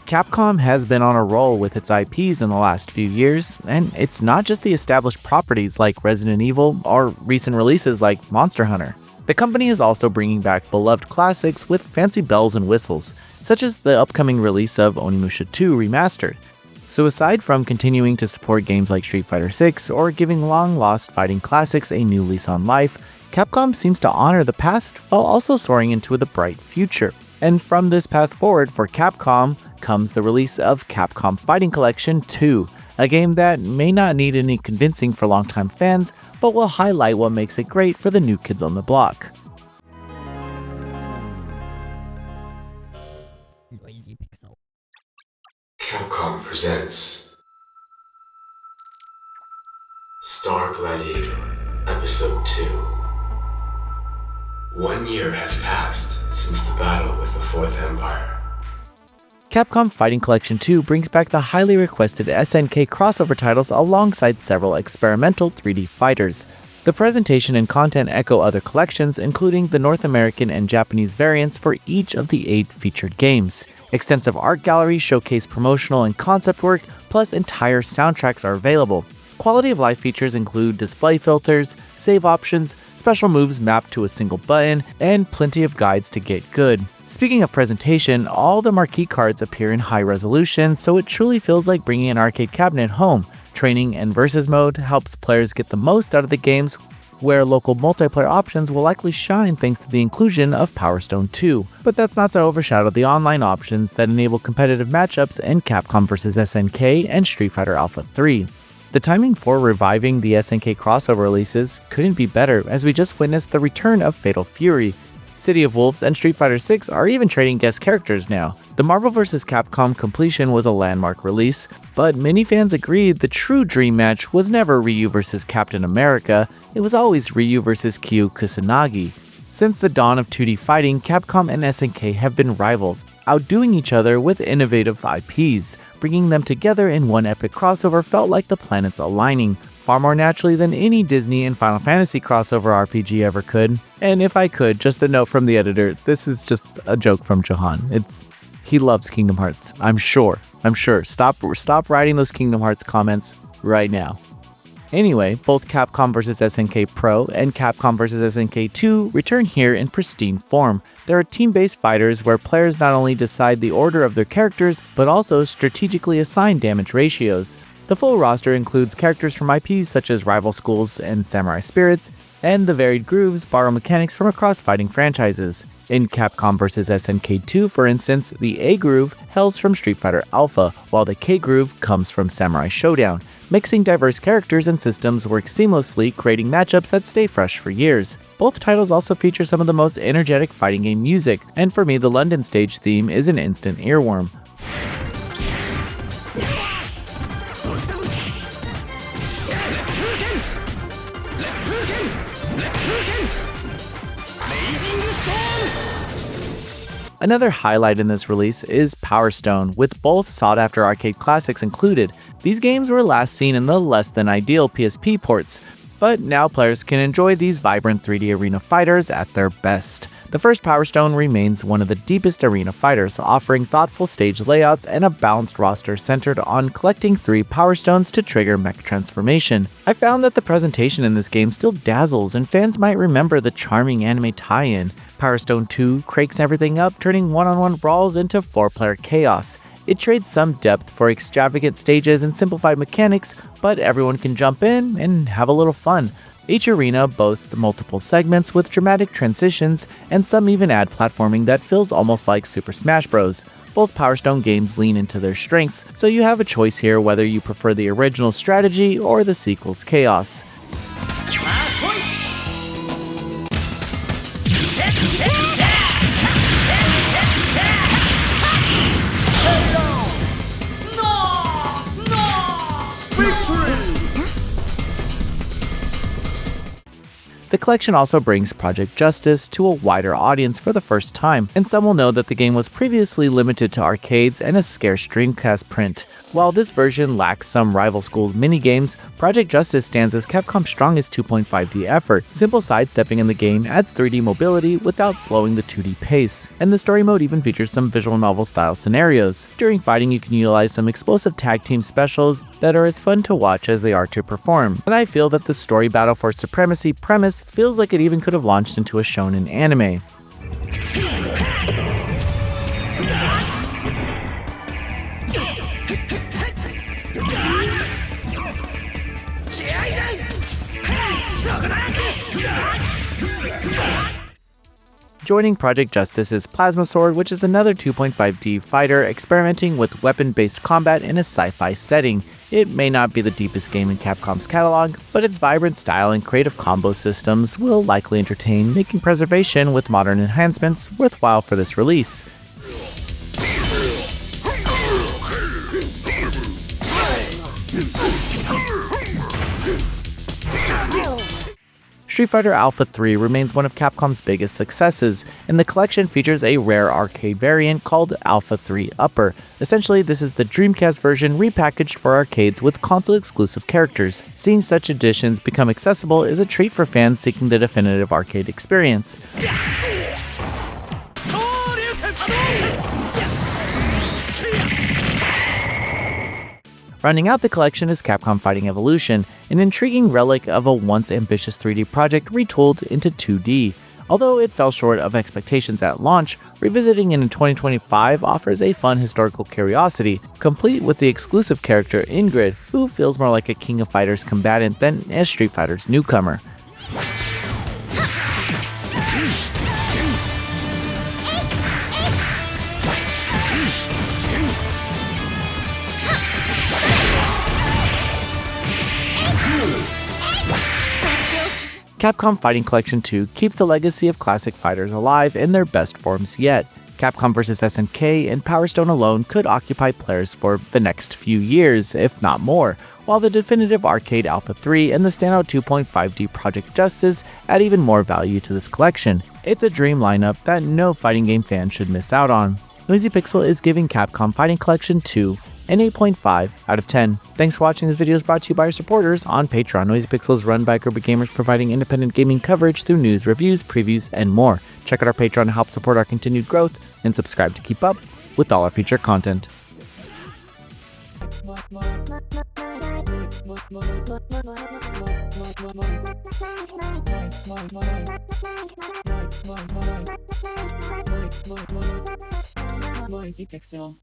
Capcom has been on a roll with its IPs in the last few years, and it's not just the established properties like Resident Evil or recent releases like Monster Hunter. The company is also bringing back beloved classics with fancy bells and whistles, such as the upcoming release of Onimusha 2 Remastered. So aside from continuing to support games like Street Fighter 6 or giving long-lost fighting classics a new lease on life, Capcom seems to honor the past while also soaring into the bright future. And from this path forward for Capcom comes the release of Capcom Fighting Collection 2, a game that may not need any convincing for longtime fans, but will highlight what makes it great for the new kids on the block. Capcom presents Star Gladiator, Episode 2. 1 year has passed since the battle with the Fourth Empire. Capcom Fighting Collection 2 brings back the highly requested SNK crossover titles alongside several experimental 3D fighters. The presentation and content echo other collections, including the North American and Japanese variants for each of the 8 featured games. Extensive art galleries showcase promotional and concept work, plus entire soundtracks are available. Quality of life features include display filters, save options, special moves mapped to a single button, and plenty of guides to get good. Speaking of presentation, all the marquee cards appear in high resolution, so it truly feels like bringing an arcade cabinet home. Training and versus mode helps players get the most out of the games, where local multiplayer options will likely shine thanks to the inclusion of Power Stone 2. But that's not to overshadow the online options that enable competitive matchups in Capcom vs SNK and Street Fighter Alpha 3. The timing for reviving the SNK crossover releases couldn't be better, as we just witnessed the return of Fatal Fury. City of Wolves and Street Fighter 6 are even trading guest characters now. The Marvel vs. Capcom completion was a landmark release, but many fans agreed the true dream match was never Ryu vs. Captain America, it was always Ryu vs. Kyu Kusanagi. Since the dawn of 2D fighting, Capcom and SNK have been rivals, outdoing each other with innovative IPs. Bringing them together in one epic crossover felt like the planets aligning, far more naturally than any Disney and Final Fantasy crossover RPG ever could. And if I could, just a note from the editor, this is just a joke from Johan. He loves Kingdom Hearts, I'm sure. Stop writing those Kingdom Hearts comments right now. Anyway, both Capcom vs. SNK Pro and Capcom vs. SNK 2 return here in pristine form. There are team-based fighters where players not only decide the order of their characters, but also strategically assign damage ratios. The full roster includes characters from IPs such as Rival Schools and Samurai Spirits, and the varied grooves borrow mechanics from across fighting franchises. In Capcom vs. SNK 2, for instance, the A groove hails from Street Fighter Alpha, while the K groove comes from Samurai Showdown. Mixing diverse characters and systems works seamlessly, creating matchups that stay fresh for years. Both titles also feature some of the most energetic fighting game music, and for me the London stage theme is an instant earworm. Another highlight in this release is Power Stone, with both sought-after arcade classics included. These games were last seen in the less-than-ideal PSP ports, but now players can enjoy these vibrant 3D arena fighters at their best. The first Power Stone remains one of the deepest arena fighters, offering thoughtful stage layouts and a balanced roster centered on collecting 3 Power Stones to trigger mech transformation. I found that the presentation in this game still dazzles, and fans might remember the charming anime tie-in. Power Stone 2 cranks everything up, turning one-on-one brawls into 4-player chaos. It trades some depth for extravagant stages and simplified mechanics, but everyone can jump in and have a little fun. Each arena boasts multiple segments with dramatic transitions, and some even add platforming that feels almost like Super Smash Bros. Both Power Stone games lean into their strengths, so you have a choice here whether you prefer the original strategy or the sequel's chaos. The collection also brings Project Justice to a wider audience for the first time, and some will know that the game was previously limited to arcades and a scarce Dreamcast print. While this version lacks some rival school minigames, Project Justice stands as Capcom's strongest 2.5D effort. Simple sidestepping in the game adds 3D mobility without slowing the 2D pace, and the story mode even features some visual novel style scenarios. During fighting, you can utilize some explosive tag team specials that are as fun to watch as they are to perform, and I feel that the story battle for supremacy premise feels like it even could have launched into a shonen anime. Joining Project Justice is Plasma Sword, which is another 2.5D fighter experimenting with weapon-based combat in a sci-fi setting. It may not be the deepest game in Capcom's catalog, but its vibrant style and creative combo systems will likely entertain, making preservation with modern enhancements worthwhile for this release. Street Fighter Alpha 3 remains one of Capcom's biggest successes, and the collection features a rare arcade variant called Alpha 3 Upper. Essentially, this is the Dreamcast version repackaged for arcades with console-exclusive characters. Seeing such additions become accessible is a treat for fans seeking the definitive arcade experience. Rounding out the collection is Capcom Fighting Evolution, an intriguing relic of a once ambitious 3D project retooled into 2D. Although it fell short of expectations at launch, revisiting it in 2025 offers a fun historical curiosity, complete with the exclusive character Ingrid, who feels more like a King of Fighters combatant than a Street Fighter's newcomer. Capcom Fighting Collection 2 keeps the legacy of classic fighters alive in their best forms yet. Capcom vs SNK and Power Stone alone could occupy players for the next few years, if not more, while the definitive arcade Alpha 3 and the standout 2.5D Project Justice add even more value to this collection. It's a dream lineup that no fighting game fan should miss out on. Noisy Pixel is giving Capcom Fighting Collection 2 an 8.5 out of 10. Thanks for watching. This video is brought to you by our supporters on Patreon. Noisy Pixel is run by a group of gamers providing independent gaming coverage through news, reviews, previews, and more. Check out our Patreon to help support our continued growth, and subscribe to keep up with all our future content. Noisy Pixel.